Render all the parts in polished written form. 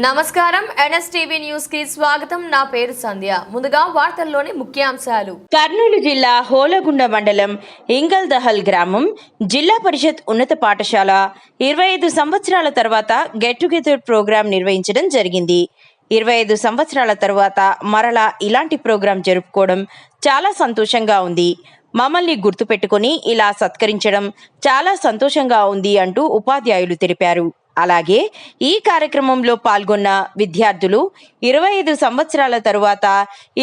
నమస్కారం NSTV news కి స్వాగతం. నా పేరు సంధ్య. ముందుగా వార్తల్లోని ముఖ్యాంశాలు. కర్నూలు జిల్లా హోలగుండ మండలం ఇంగల్దహల్ గ్రామం జిల్లా పరిషత్ ఉన్నత పాఠశాల 25 సంవత్సరాల తర్వాత గెట్ టుగెదర్ ప్రోగ్రాం నిర్వహించడం జరిగింది. 25 సంవత్సరాల తర్వాత మరలా ఇలాంటి ప్రోగ్రాం జరుపుకోవడం చాలా సంతోషంగా ఉంది. మమ్మల్ని గుర్తుపెట్టుకుని ఇలా సత్కరించడం చాలా సంతోషంగా ఉంది అంటూ ఉపాధ్యాయులు తెలిపారు. అలాగే ఈ కార్యక్రమంలో పాల్గొన్న విద్యార్థులు 25 సంవత్సరాల తరువాత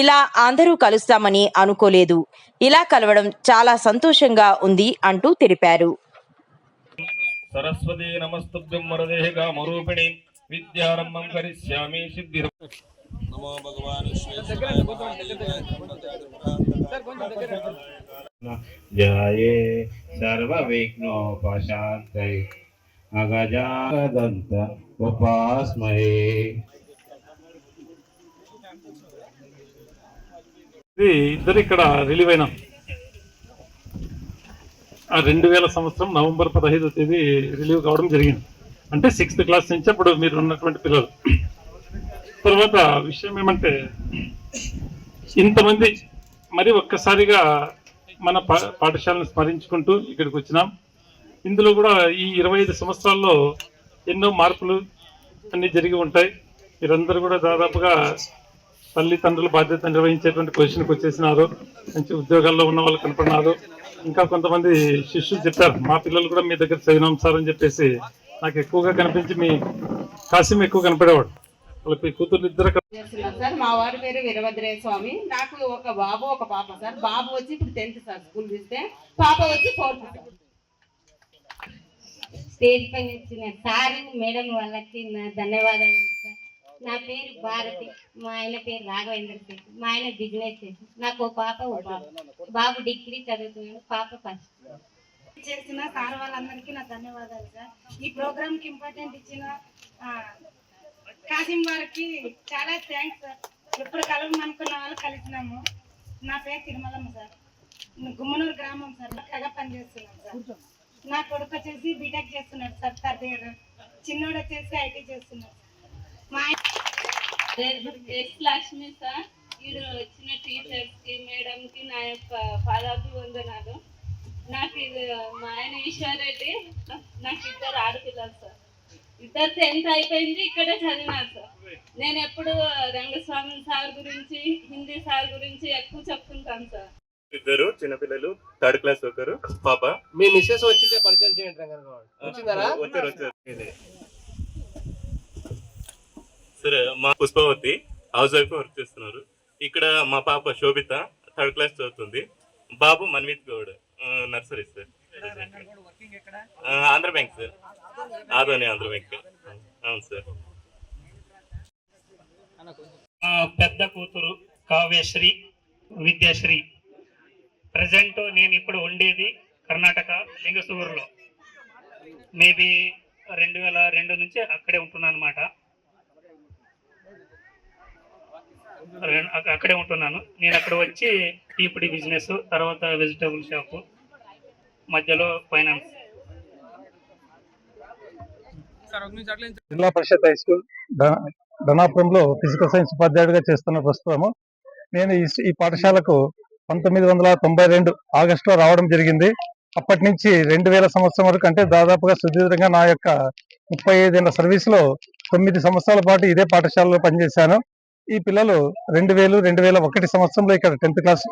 ఇలా అందరూ కలుస్తామని అనుకోలేదు, ఇలా కలవడం చాలా సంతోషంగా ఉంది అంటూ తెలిపారు. సరస్వతి నమస్తుభ్యం వరదే కామరూపిణి విద్యారంభం కరిష్యామి సిద్ధి నమో భగవాన్ జయే సర్వ విఘ్నోపశాంతై అగజాదంత ఉపాస్మహే. ఇద్దరు ఇక్కడ రిలీవ్ అయినాం. 2000 సంవత్సరం నవంబర్ 15వ తేదీ రిలీవ్ కావడం జరిగింది. అంటే 6th క్లాస్ నుంచి అప్పుడు మీరు ఉన్నటువంటి పిల్లలు. తర్వాత విషయం ఏమంటే ఇంతమంది మరి ఒక్కసారిగా మన పాఠశాలను స్మరించుకుంటూ ఇక్కడికి వచ్చినాం. ఇందులో కూడా ఈ 25 సంవత్సరాల్లో ఎన్నో మార్పులు అన్నీ జరిగి ఉంటాయి. మీరందరూ కూడా దాదాపుగా తల్లిదండ్రుల బాధ్యత నిర్వహించేటువంటి పొజిషన్కి వచ్చేసినారు. మంచి ఉద్యోగాల్లో ఉన్న వాళ్ళు కనపడినారు. ఇంకా కొంతమంది శిష్యులు చెప్పారు, మా పిల్లలు కూడా మీ దగ్గర చదివినాం సార్ అని చెప్పేసి. నాకు ఎక్కువగా కనిపించి మీ కాసిం ఎక్కువ కనపడేవాడు. వాళ్ళకి కూతుర్లు ఇద్దరు. సార్ మా వారి పేరు వీరభద్రయ్య స్వామి. నాకు ఒక బాబు ఒక పాప సార్. బాబు వచ్చి ఇప్పుడు 10th సార్ స్కూల్ తీస్తే, పాప వచ్చి 4th సార్. స్టేజ్ పైన వచ్చిన సార్ మేడం వాళ్ళకి నా ధన్యవాదాలు సార్. నా పేరు భారతి, మా ఆయన పేరు రాఘవేంద్ర శెట్టి. మా ఆయన బిజినెస్ చేసి, నాకు ఓ పాప ఓ బాబు. బాబు డిగ్రీ చదువుతున్నాడు, పాప ఫస్ట్. చేసిన సార్ వాళ్ళందరికీ నా ధన్యవాదాలు సార్. ఈ ప్రోగ్రామ్కి ఇంపార్టెంట్ ఇచ్చిన కాసిం వారికి చాలా థ్యాంక్స్ సార్. ఎప్పుడు కలవమనుకున్న వాళ్ళు కలిసినాము. నా పేరు తిరుమలమ్మ సార్. గుమ్మనూరు గ్రామం సార్. కగా పనిచేస్తున్నాం సార్. నా కొడుకు వచ్చేసి బీటెక్ చేస్తున్నాడు సార్, 3rd year. చిన్నోడు వచ్చేసి ఐటీ చేస్తున్నాడు. మా లక్ష్మి సార్. ఈడు వచ్చిన టీచర్స్కి మేడంకి నా యొక్క పాదాభివందనాలు. నాకు ఇది మా ఆయన ఈశ్వరెడ్డి. నాకు 2 ఆడపిల్లలు సార్. 2 10th అయిపోయింది, ఇక్కడే చదివినారు సార్. నేను ఎప్పుడు రంగస్వామి సార్ గురించి, హిందీ సార్ గురించి ఎక్కువ చెప్తుంటాను సార్. 2 చిన్నపిల్లలు, 3rd క్లాస్ ఒకరు పాప. మీ మిస్సెస్ వచ్చింటే పరిచయం చేయండి. వచ్చారు. సరే, మా పుష్పవతి హౌస్ వైఫ్ వర్క్ చేస్తున్నారు. ఇక్కడ మా పాప శోభిత 3rd క్లాస్ చదువుతుంది. బాబు Manvith Goud nursery sir. Andhra Bank sir. Adoni Andhra Bank. అవును సార్. పెద్ద కూతురు కావ్యశ్రీ విద్యాశ్రీ. ప్రజెంట్ నేను ఇప్పుడు ఉండేది కర్ణాటక లింగసూరులో. మేబీ 2002 నుంచి అక్కడే ఉంటున్నాను అనమాట. అక్కడే ఉంటున్నాను. నేను అక్కడ వచ్చి టీపీడీ బిజినెస్, తర్వాత వెజిటబుల్ షాపు, మధ్యలో ఫైనాన్స్. జిల్లా పరిషత్ హై స్కూల్ ధనాపురంలో ఫిజికల్ సైన్స్ ఉపాధ్యాయుడిగా చేస్తున్న ప్రస్తుతము. నేను ఈ పాఠశాలకు 1992 ఆగస్టులో రావడం జరిగింది. అప్పటి నుంచి 2000 సంవత్సరం వరకు, అంటే దాదాపుగా సుదీర్ఘంగా నా యొక్క 35 ఏళ్ల సర్వీస్లో 9 సంవత్సరాల పాటు ఇదే పాఠశాలలో పనిచేశాను. ఈ పిల్లలు 2001 సంవత్సరంలో ఇక్కడ 10th క్లాస్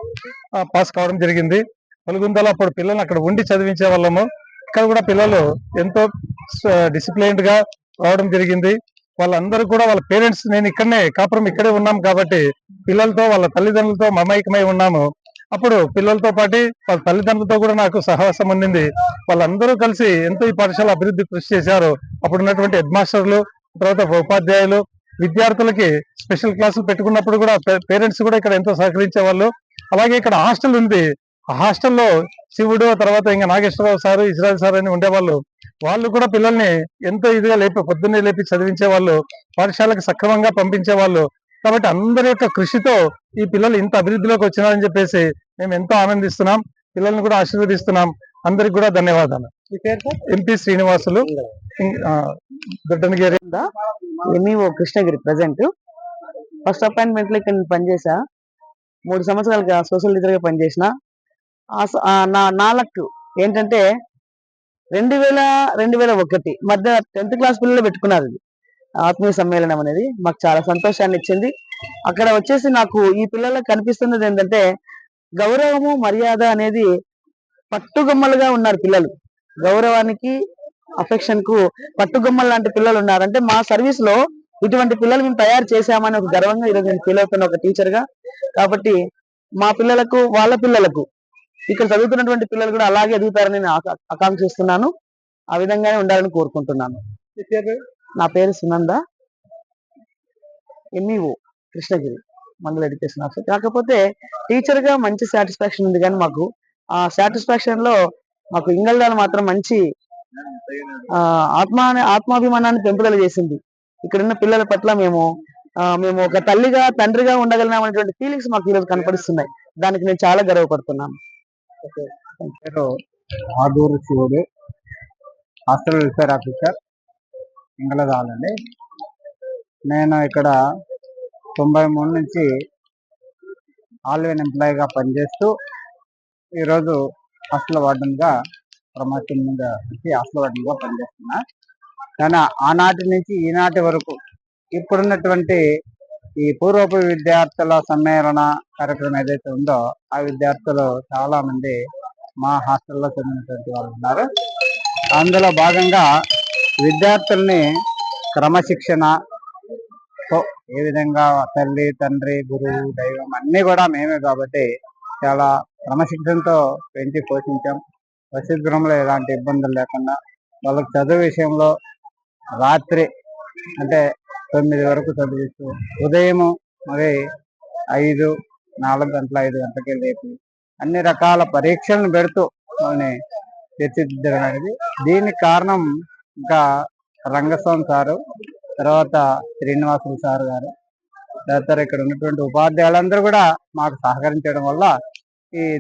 పాస్ కావడం జరిగింది. పలుగుందలో అప్పుడు పిల్లల్ని అక్కడ ఉండి చదివించే వాళ్ళము. ఇక్కడ కూడా పిల్లలు ఎంతో డిసిప్లైన్డ్ గా రావడం జరిగింది. వాళ్ళందరూ కూడా వాళ్ళ పేరెంట్స్, నేను ఇక్కడనే కాపురం ఇక్కడే ఉన్నాం కాబట్టి పిల్లలతో వాళ్ళ తల్లిదండ్రులతో మమైకమై ఉన్నాము. అప్పుడు పిల్లలతో పాటు వాళ్ళ తల్లిదండ్రులతో కూడా నాకు సహవాసం ఉండింది. వాళ్ళందరూ కలిసి ఎంతో ఈ పాఠశాల అభివృద్ధి కృషి చేశారు. అప్పుడు ఉన్నటువంటి హెడ్ మాస్టర్లు, తర్వాత ఉపాధ్యాయులు, విద్యార్థులకి స్పెషల్ క్లాసులు పెట్టుకున్నప్పుడు కూడా పేరెంట్స్ కూడా ఇక్కడ ఎంతో సహకరించే వాళ్ళు. అలాగే ఇక్కడ హాస్టల్ ఉంది. ఆ హాస్టల్లో శివుడు, తర్వాత ఇంకా నాగేశ్వరరావు సారు, ఇజ్రాయల్ సార్ అని ఉండేవాళ్ళు. వాళ్ళు కూడా పిల్లల్ని ఎంతో ఇదిగా పొద్దున్నే లేపి చదివించే వాళ్ళు, పాఠశాలకు సక్రమంగా పంపించే వాళ్ళు. కాబట్టి అందరి యొక్క కృషితో ఈ పిల్లలు ఇంత అభివృద్ధిలోకి వచ్చినారని చెప్పేసి మేము ఎంతో ఆనందిస్తున్నాం. పిల్లల్ని కూడా ఆశీర్వదిస్తున్నాం. అందరికి కూడా ధన్యవాదాలు. MP Srinivasulu, Doddanagiri MEO Krishnagiri present. First appointment లో ఇక్కడ నేను పనిచేసా. 3 సంవత్సరాలుగా సోషల్ టీచర్ గా పనిచేసిన. నా లక్ ఏంటంటే 2001 మధ్య 10th క్లాస్ పిల్లలు పెట్టుకున్నారు ఇది ఆత్మీయ సమ్మేళనం అనేది. మాకు చాలా సంతోషాన్ని ఇచ్చింది. అక్కడ వచ్చేసి నాకు ఈ పిల్లలకు కనిపిస్తున్నది ఏంటంటే గౌరవము మర్యాద అనేది పట్టుగొమ్మలుగా ఉన్నారు పిల్లలు. గౌరవానికి అఫెక్షన్ కు పట్టుగొమ్మలు లాంటి పిల్లలు ఉన్నారు. అంటే మా సర్వీస్ లో ఇటువంటి పిల్లలు మేము తయారు చేశామని ఒక గర్వంగా ఈరోజు నేను ఫీల్ అవుతున్నా ఒక టీచర్ గా. కాబట్టి మా పిల్లలకు వాళ్ళ పిల్లలకు ఇక్కడ చదువుతున్నటువంటి పిల్లలు కూడా అలాగే ఎదుగుతారని నేను ఆకాంక్షిస్తున్నాను. ఆ విధంగానే ఉండాలని కోరుకుంటున్నాను. నా పేరు సునంద, ఎంఈఓ కృష్ణగిరి మండల ఎడ్యుకేషన్ ఆఫీసర్. కాకపోతే టీచర్ గా మంచి సాటిస్ఫాక్షన్ ఉంది, కానీ మాకు ఆ సాటిస్ఫాక్షన్ లో మాకు ఇంగళదాలు మాత్రం మంచి ఆత్మాభిమానాన్ని పెంపుదల చేసింది. ఇక్కడున్న పిల్లల పట్ల మేము ఒక తల్లిగా తండ్రిగా ఉండగలిగినటువంటి ఫీలింగ్స్ మాకు ఈరోజు కనపడిస్తున్నాయి. దానికి నేను చాలా గర్వపడుతున్నాను. ఆదూరు శివుడు, హాస్టల్ వెల్ఫేర్ ఆఫీసర్, ఇంగళదాలండి. నేను ఇక్కడ 93 నుంచి ఆల్వేన్ ఎంప్లాయీగా పనిచేస్తూ ఈరోజు హాస్టల్ వార్డెన్గా ప్రమోషన్ మీద వచ్చి హాస్టల్ వార్డెన్గా పనిచేస్తున్నా. కానీ ఆనాటి నుంచి ఈనాటి వరకు ఇప్పుడున్నటువంటి ఈ పూర్వపు విద్యార్థుల సమ్మేళన కార్యక్రమం ఏదైతే ఉందో ఆ విద్యార్థులు చాలా మంది మా హాస్టల్లో చదివినటువంటి వాళ్ళు ఉన్నారు. అందులో భాగంగా విద్యార్థుల్ని క్రమశిక్షణ ఏ విధంగా తల్లి తండ్రి గురువు దైవం అన్నీ కూడా మేమే కాబట్టి చాలా క్రమశిక్షణతో పెంచి పోషించాం. వసతి గృహంలో ఎలాంటి ఇబ్బందులు లేకుండా వాళ్ళకి చదువు విషయంలో రాత్రి అంటే 9 వరకు చదివిస్తూ ఉదయం మరి 4 గంటల 5 గంటలకి లేపి అన్ని రకాల పరీక్షలను పెడుతూ వాళ్ళని తీర్చిదిద్దడం అనేది. దీనికి కారణం ఇంకా రంగస్వామి సారు, తర్వాత శ్రీనివాసులు సార్ గారు, తర్వాత ఇక్కడ ఉన్నటువంటి ఉపాధ్యాయులందరూ కూడా మాకు సహకరించడం వల్ల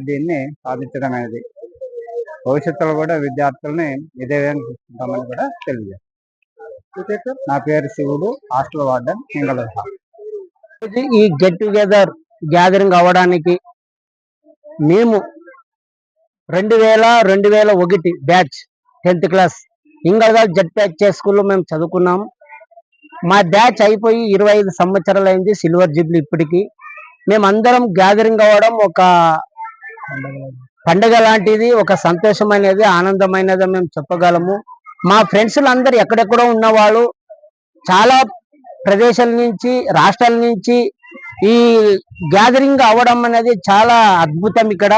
దీన్ని సాధించడం అనేది. భవిష్యత్తులో కూడా విద్యార్థుల్ని ఇదే విధంగా చూసుకుంటామని కూడా తెలియజేస్తాం. నా పేరు శివుడు, హాస్టల్ వార్డెన్, ఇంగళదాల. ఈ గెట్ టుగెదర్ గ్యాదరింగ్ అవ్వడానికి మేము 2001 బ్యాచ్ 10th క్లాస్ ఇంగళదాల్ జెడ్పీహెచ్ఎస్ స్కూల్లో మేము చదువుకున్నాము. మా బ్యాచ్ అయిపోయి 25 సంవత్సరాలు అయింది, సిల్వర్ జూబ్లీ. ఇప్పటికి మేమందరం గ్యాదరింగ్ అవ్వడం ఒక పండుగ లాంటిది, ఒక సంతోషమైనది, ఆనందమైనది మేము చెప్పగలము. మా ఫ్రెండ్స్లు అందరు ఎక్కడెక్కడో ఉన్నవాళ్ళు చాలా ప్రదేశాల నుంచి, రాష్ట్రాల నుంచి ఈ గ్యాదరింగ్ అవ్వడం అనేది చాలా అద్భుతం ఇక్కడ.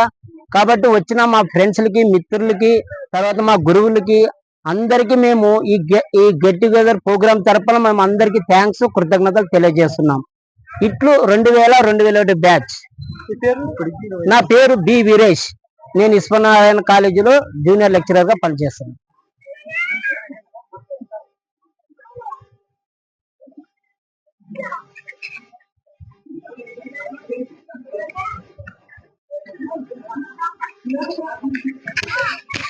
కాబట్టి వచ్చిన మా ఫ్రెండ్స్లకి, మిత్రులకి, తర్వాత మా గురువులకి అందరికీ మేము ఈ గెట్ టుగెదర్ ప్రోగ్రామ్ తరపున మేము అందరికీ థ్యాంక్స్, కృతజ్ఞతలు తెలియజేస్తున్నాం. ఇట్లు 2001 బ్యాచ్. నా పేరు బి వీరేష్. నేను విశ్వనారాయణ కాలేజీలో జూనియర్ లెక్చరర్ గా పనిచేస్తున్నాను. Yeah.